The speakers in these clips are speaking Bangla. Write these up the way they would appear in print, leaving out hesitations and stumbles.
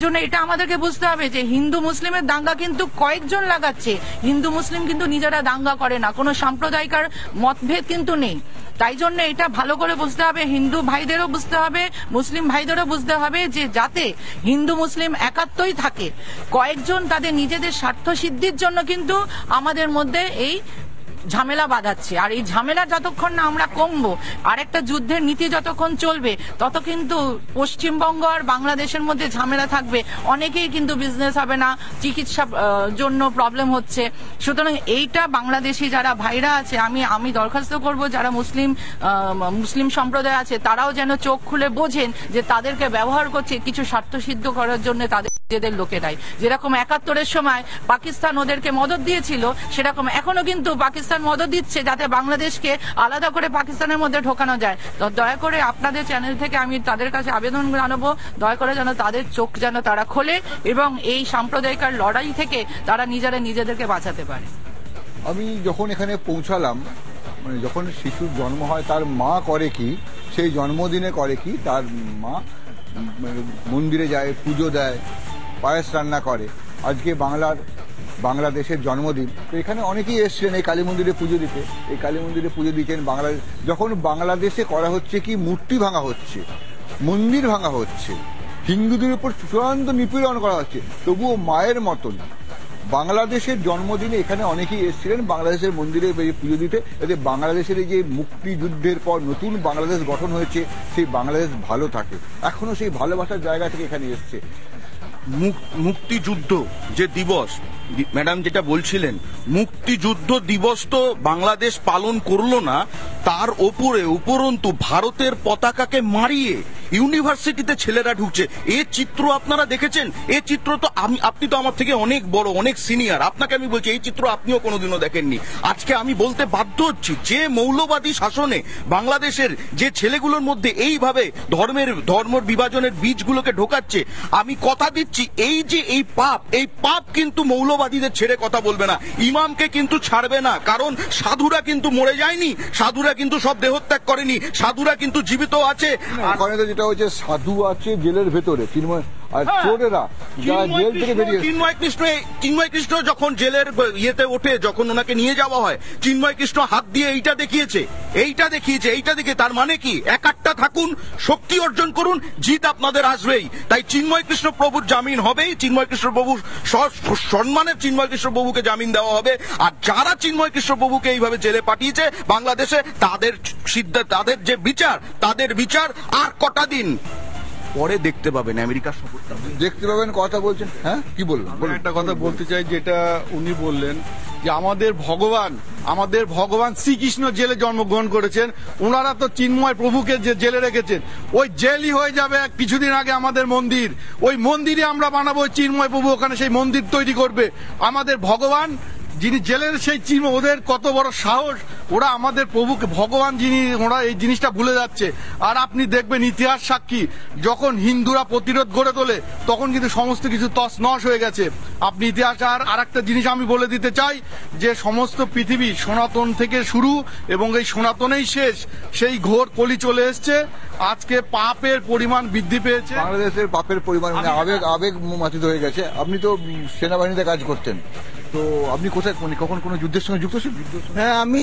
জন্য এটা আমাদেরকে বুঝতে হবে যে হিন্দু মুসলিমের দাঙ্গা কিন্তু কয়েকজন লাগাচ্ছে, হিন্দু মুসলিম কিন্তু নিজেরা দাঙ্গা করে না, কোনো সাম্প্রদায়িক মতভেদ কিন্তু নেই। তাই জন্য এটা ভালো করে বুঝতে হবে, হিন্দু ভাইদেরও বুঝতে হবে, মুসলিম ভাইদেরও বুঝতে হবে যে যাতে হিন্দু মুসলিম একাত্মই থাকে, কয়েকজন তাদের নিজেদের স্বার্থ সিদ্ধির জন্য কিন্তু আমাদের মধ্যে এই ঝামেলা বাঁধাচ্ছে। আর এই ঝামেলা যতক্ষণ না আমরা কমবো, আর একটা যুদ্ধের নীতি যতক্ষণ চলবে, তত কিন্তু পশ্চিমবঙ্গ আর বাংলাদেশের মধ্যে ঝামেলা থাকবে, অনেকেই কিন্তু বিজনেস হবে না, চিকিৎসার জন্য প্রবলেম হচ্ছে। সুতরাং এইটা বাংলাদেশি যারা ভাইরা আছে, আমি দরখাস্ত করব যারা মুসলিম সম্প্রদায় আছে তারাও যেন চোখ খুলে বোঝেন যে তাদেরকে ব্যবহার করছে কিছু স্বার্থ সিদ্ধ করার জন্য তাদের নিজেদের লোকেরাই। যেরকম ৭১-এর সময় পাকিস্তান ওদেরকে মদত দিয়েছিল, সেরকম এখনো কিন্তু পাকিস্তান মদত দিচ্ছে যাতে বাংলাদেশকে আলাদা করে পাকিস্তানের মধ্যে ঢোকানো যায়। তো দয়া করে আপনাদের চ্যানেল থেকে আমি তাদের কাছে আবেদন জানাবো, দয়া করে যেন তাদের চোখ যেন তারা খোলে এবং এই সাম্প্রদায়িক লড়াই থেকে তারা নিজেদেরকে বাঁচাতে পারে। আমি যখন এখানে পৌঁছালাম, মানে যখন শিশুর জন্ম হয় তার মা করে কি, সেই জন্মদিনে করে কি, তার মা মন্দিরে যায়, পুজো দেয়, পায়েস রান্না করে। আজকে বাংলাদেশের জন্মদিন, তো এখানে অনেকেই এসছেন এই কালী মন্দিরে পুজো দিতে। এই কালী মন্দিরে পুজো দিচ্ছেন। বাংলাদেশ যখন বাংলাদেশে করা হচ্ছে কি, মূর্তি ভাঙা হচ্ছে, মন্দির ভাঙা হচ্ছে, হিন্দুদের উপর চূড়ান্ত নিপীড়ন করা হচ্ছে, তবুও মায়ের মতন বাংলাদেশের জন্মদিনে এখানে অনেকেই এসেছিলেন বাংলাদেশের মন্দিরে পুজো দিতে, যাতে বাংলাদেশের এই যে মুক্তিযুদ্ধের পর নতুন বাংলাদেশ গঠন হয়েছে, সেই বাংলাদেশ ভালো থাকে। এখনো সেই ভালোবাসার জায়গা থেকে এখানে এসছে। মুক্তিযুদ্ধ যে দিবস ম্যাডাম যেটা বলছিলেন, মুক্তিযুদ্ধ দিবস তো বাংলাদেশ পালন করলো না, তার উপরন্তু ভারতের পতাকাকে মারিয়ে ইউনিভার্সিটিতে ছেলেরা ঢুকছে। এই চিত্র আপনারা দেখেছেন? এই চিত্র তো আপনি তো আমার থেকে অনেক বড়, অনেক সিনিয়র, আপনাকে আমি বলছি এই চিত্র আপনিও কোনোদিনও দেখেননি। আজকে আমি বলতে বাধ্য হচ্ছি, যে মৌলবাদী শাসনে বাংলাদেশের যে ছেলেগুলোর মধ্যে এইভাবে ধর্ম বিভাজনের বীজগুলোকে ঢোকাচ্ছে, আমি কথা দিচ্ছি এই পাপ কিন্তু মৌলবাদীদের ছেড়ে কথা বলবে না, ইমামকে কিন্তু ছাড়বে না। কারণ সাধুরা কিন্তু মরে যায়নি, সাধুরা কিন্তু সব দেহত্যাগ করেনি, সাধুরা কিন্তু জীবিত আছে। যেটা হচ্ছে সাধু আছে জেলের ভেতরে, আর চোরেরা জেল থেকে বেরিয়ে। চিন্ময় কৃষ্ণ যখন জেলের ইয়েতে ওঠে, যখন ওনাকে নিয়ে যাওয়া হয়, চিন্ময় কৃষ্ণ হাত দিয়ে এইটা দেখিয়েছে। তার মানে কি, একাট্টা থাকুন, শক্তি অর্জন করুন, জিত আপনাদের আসবেই। তাই চিন্ময় কৃষ্ণ প্রভুর জামিন হবেই, চিন্ময় কৃষ্ণ প্রভু সম্মানের চিন্ময় কৃষ্ণ প্রভুকে জামিন দেওয়া হবে। আর যারা চিন্ময় কৃষ্ণ প্রভুকে এইভাবে জেলে পাঠিয়েছে বাংলাদেশে, তাদের যে বিচার, তাদের বিচার আর কটা দিন পরে দেখতে পাবেন, আমেরিকার সফরটা দেখতে পাবেন। কথা বলছেন, হ্যাঁ কি বলবেন? একটা কথা বলতে চাই, যেটা উনি বললেন যে আমাদের ভগবান শ্রীকৃষ্ণ জেলে জন্মগ্রহণ করেছেন, ওনারা তো চিন্ময় প্রভুকে যে জেলে রেখেছেন, ওই জেলই হয়ে যাবে কিছুদিন আগে আমাদের মন্দির। ওই মন্দিরে আমরা বানাবো, চিন্ময় প্রভু ওখানে সেই মন্দির তৈরি করবে। আমাদের ভগবান যিনি জেলের সেই চিহ্ন, ওদের কত বড় সাহস, ওরা আমাদের প্রভুকে ভগবান যিনি, ওরা এই জিনিসটা ভুলে যাচ্ছে। আর আপনি দেখবেন ইতিহাস সাক্ষী, যখন হিন্দুরা প্রতিরোধ গড়ে তোলে তখন কিন্তু সমস্ত কিছু তছনছ হয়ে গেছে। আপনি ইতিহাস আর একটা জিনিস আমি বলে দিতে চাই, যে সমস্ত পৃথিবী সনাতন থেকে শুরু এবং এই সনাতনেই শেষ, সেই ঘোর কলি চলে এসছে। আজকে পাপের পরিমাণ বৃদ্ধি পেয়েছে, বাংলাদেশের পাপের পরিমাণ আবেগ মাতিত হয়ে গেছে। আপনি তো সেনাবাহিনীতে কাজ করতেন, তো আপনি কোথায় কখন কোনো যুদ্ধের সঙ্গে যুক্ত ছিলেন? হ্যাঁ, আমি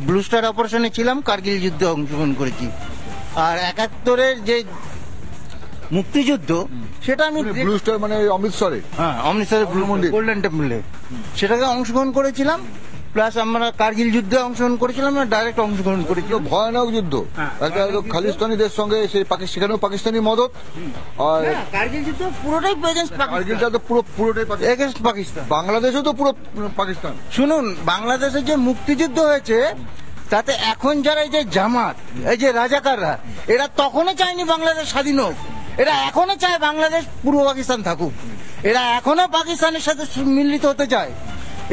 ব্লু স্টার অপারেশনে ছিলাম, কার্গিল যুদ্ধে অংশগ্রহণ করেছি। আর ৭১-এর যে মুক্তিযুদ্ধ, সেটা আমি ব্লু স্টার মানে অমৃতসরে, হ্যাঁ অমৃতসরের ব্লু মন্দির, গোল্ডেন টেম্পলে, সেটাকে অংশগ্রহণ করেছিলাম। প্লাস আমরা কার্গিল যুদ্ধে অংশগ্রহণ করেছিলাম, ডাইরেক্ট অংশগ্রহণ করেছিল। ভয়ানক যুদ্ধ, একটা খালিস্তানিদের সঙ্গে, সেখানেও পাকিস্তানি মদত। আর কার্গিল যুদ্ধ পুরোটাই কার্গিলটা তো পুরোটাই এগেন্স্ট পাকিস্তান। বাংলাদেশও তো পুরো পাকিস্তান। শুনুন, বাংলাদেশের যে মুক্তিযুদ্ধ হয়েছে, তাতে এখন যারা এই যে জামাত, এই যে রাজাকাররা, এরা তখনও চায়নি বাংলাদেশ স্বাধীন হোক, এরা এখনো চায় বাংলাদেশ পূর্ব পাকিস্তান থাকুক, এরা এখনো পাকিস্তানের সাথে মিলিত হতে চায়।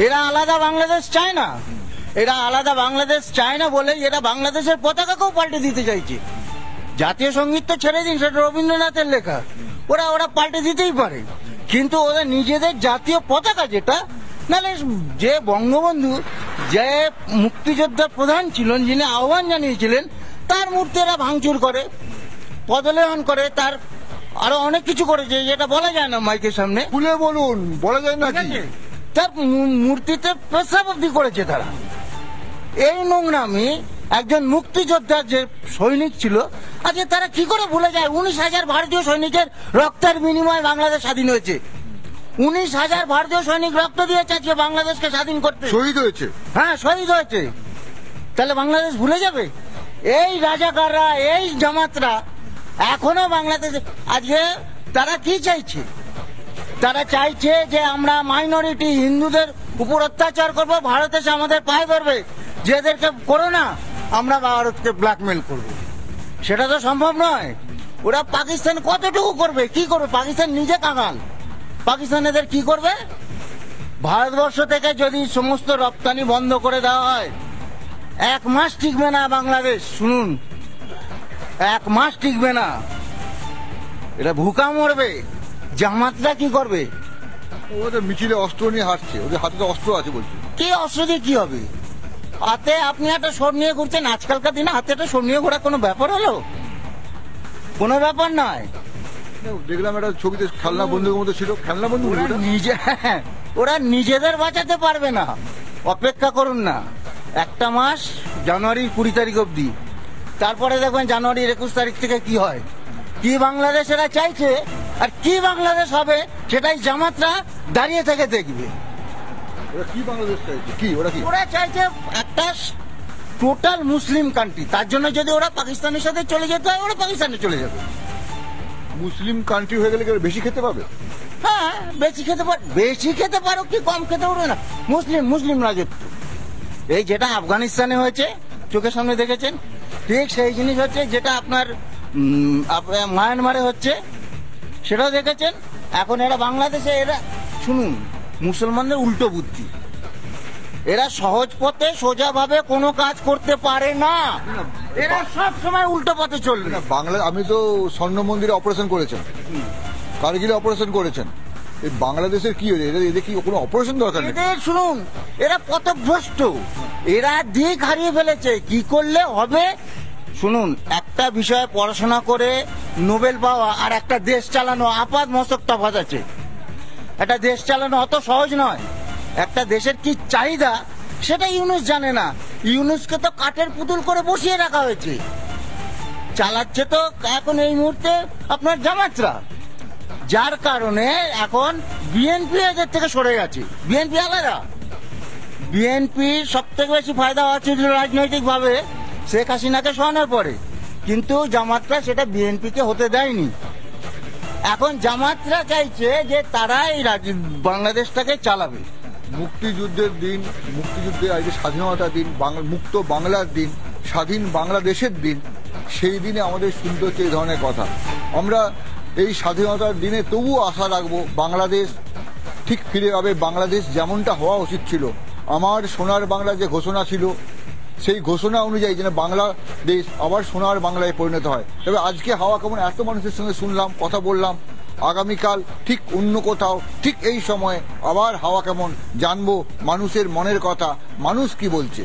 এরা আলাদা বাংলাদেশ চায় না, বলে এরা বাংলাদেশের পতাকাকেও পাল্টে দিতে চাইছে। জাতীয় সঙ্গীত তো ছেড়ে দিন, সেটা রবীন্দ্রনাথের লেখা, ওরা পাল্টে দিতেই পারে, কিন্তু ওদের নিজেদের জাতীয় পতাকা যেটা, নাহলে যে বঙ্গবন্ধু যে মুক্তিযোদ্ধার প্রধান ছিলেন, যিনি আহ্বান জানিয়েছিলেন, তার মূর্তি এরা ভাঙচুর করে, পদলেহন করে, তার আরো অনেক কিছু করেছে, যেটা বলা যায় না মাইকের সামনে। খুলে বলুন, বলা যায় না ঠিক কি? আছে? তার মূর্তিতে পেশাব অব্দি করেছে তারা। এই নোংরামি একজন মুক্তিযোদ্ধার যে সৈনিক ছিল, আজকে তারা কি করে ভুলে যায়? 19,000 ভারতীয় সৈনিকের রক্তের বিনিময়ে বাংলাদেশ স্বাধীন হয়েছে। 19,000 ভারতীয় সৈনিক রক্ত দিয়েছে আজকে বাংলাদেশকে স্বাধীন করতে। শহীদ হয়েছে। হ্যাঁ, শহীদ হয়েছে। তাহলে বাংলাদেশ ভুলে যাবে? এই রাজাকাররা, এই জামাতরা এখনো বাংলাদেশে, আজকে তারা কি চাইছে? তারা চাইছে যে আমরা মাইনরিটি হিন্দুদের উপর অত্যাচার করব, ভারত এসে আমাদের পায়ে ধরবে, যে এদেরকে করো না, আমরা ভারতকে ব্ল্যাকমেল করব। সেটা তো সম্ভব নয়। ওরা পাকিস্তান কতটুকু করবে, কি করবে? পাকিস্তান নিজে কাঙাল। পাকিস্তান এদের কি করবে? ভারতবর্ষ থেকে যদি সমস্ত রপ্তানি বন্ধ করে দেওয়া হয়, 1 মাস টিকবে না বাংলাদেশ। শুনুন, 1 মাস টিকবে না, এটা ভুকা মরবে। জামাতরা কি করবে? ওদের মিছিলে অস্ত্র নিয়ে হাঁটছে, ওদের হাতে তো অস্ত্র আছে বলছে। কি অস্ত্র দিয়ে কি হবে? হাতে আপনি একটা সর নিয়ে ঘুরছেন, আজকালকার দিনে হাতে একটা সর নিয়ে ঘোরা কোনো ব্যাপার হলো? কোনো ব্যাপার নয়। দেখলাম একটা ছবিতে খেলনা বন্দুকের মতো ছিল, খেলনা বন্দুক ওরা ওরা নিজেদের বাঁচাতে পারবে না। অপেক্ষা করুন না 1টা মাস, জানুয়ারির 20 তারিখ অবধি। তারপরে দেখবেন জানুয়ারির 21 তারিখ থেকে কি হয়। কি বাংলাদেশ এরা চাইছে আর কি বাংলাদেশ হবে, সেটাই জামাতরা দাঁড়িয়ে থেকে দেখবে। ওরা কি বাংলাদেশ চাইছে? কি ওরা কি ওরা চাইছে একটা টোটাল মুসলিম কান্ট্রি। তার জন্য যদি ওরা পাকিস্তানের সাথে চলে যেতে হয়, ওরা পাকিস্তানে চলে যাবে। মুসলিম কান্ট্রি হয়ে গেলে কি ওরা বেশি খেতে পাবে? হ্যাঁ, বেশি খেতে পারো, বেশি খেতে পারো কি কম খেতে পারো না। মুসলিম রাজত্ব। এই যেটা আফগানিস্তানে হয়েছে, চোখের সামনে দেখেছেন, ঠিক সেই জিনিস হচ্ছে যেটা আপনার মায়ানমারে হচ্ছে, সেটাও দেখেছেন। এখন এরা বাংলাদেশে, এরা শুনুন, মুসলমানদের উল্টো বুদ্ধি। এরা সহজ পথে সোজাভাবে কোনো কাজ করতে পারে না। এরা সব সময় উল্টো পথে চলবে না। বাংলা, আমি তো স্বর্ণ মন্দিরে অপারেশন করেছেন, কারগিলে অপারেশন করেছেন। এই বাংলাদেশের কি হয়েছে? এদের কি কোনো অপারেশন দরকার নেই? এদের শুনুন, এরা পথভ্রষ্ট, এরা দিক হারিয়ে ফেলেছে। কি করলে হবে? শুনুন, একটা বিষয়ে পড়াশোনা করে নোবেল পাওয়া আর একটা দেশ চালানো আপাত মস্তক তফাৎ আছে। একটা দেশ চালানো অত সহজ নয়। একটা দেশের কি চাহিদা সেটা ইউনুস জানে না। ইউনুসকে তো কাঠের পুতুল করে বসিয়ে রাখা হয়েছে। চালাচ্ছে তো এখন এই মুহূর্তে আপনার জামাতরা, যার কারণে এখন বিএনপি এদের থেকে সরে গেছে। বিএনপি আলাদা। বিএনপির সব থেকে বেশি ফায়দা হচ্ছে রাজনৈতিক ভাবে শেখ হাসিনাকে সরানোর পরে, কিন্তু জামাতরা সেটা বিএনপিকে হতে দেয়নি। এখন জামাতরা চাইছে যে তারা এই বাংলাদেশটাকে চালাবে। মুক্তিযুদ্ধের দিন, মুক্তিযুদ্ধের আজকে স্বাধীনতার দিন, মুক্ত বাংলার দিন, স্বাধীন বাংলাদেশের দিন, সেই দিনে আমাদের শুনতে হচ্ছে এই ধরনের কথা। আমরা এই স্বাধীনতার দিনে তবুও আশা রাখবো বাংলাদেশ ঠিক ফিরে পাবে, বাংলাদেশ যেমনটা হওয়া উচিত ছিল। আমার সোনার বাংলা যে ঘোষণা ছিল, সেই ঘোষণা অনুযায়ী যেন বাংলাদেশ আবার সোনার বাংলায় পরিণত হয়। তবে আজকে হাওয়া কেমন, এত মানুষের সঙ্গে শুনলাম, কথা বললাম। আগামীকাল ঠিক অন্য কোথাও, ঠিক এই সময়ে আবার হাওয়া কেমন জানবো মানুষের মনের কথা, মানুষ কি বলছে।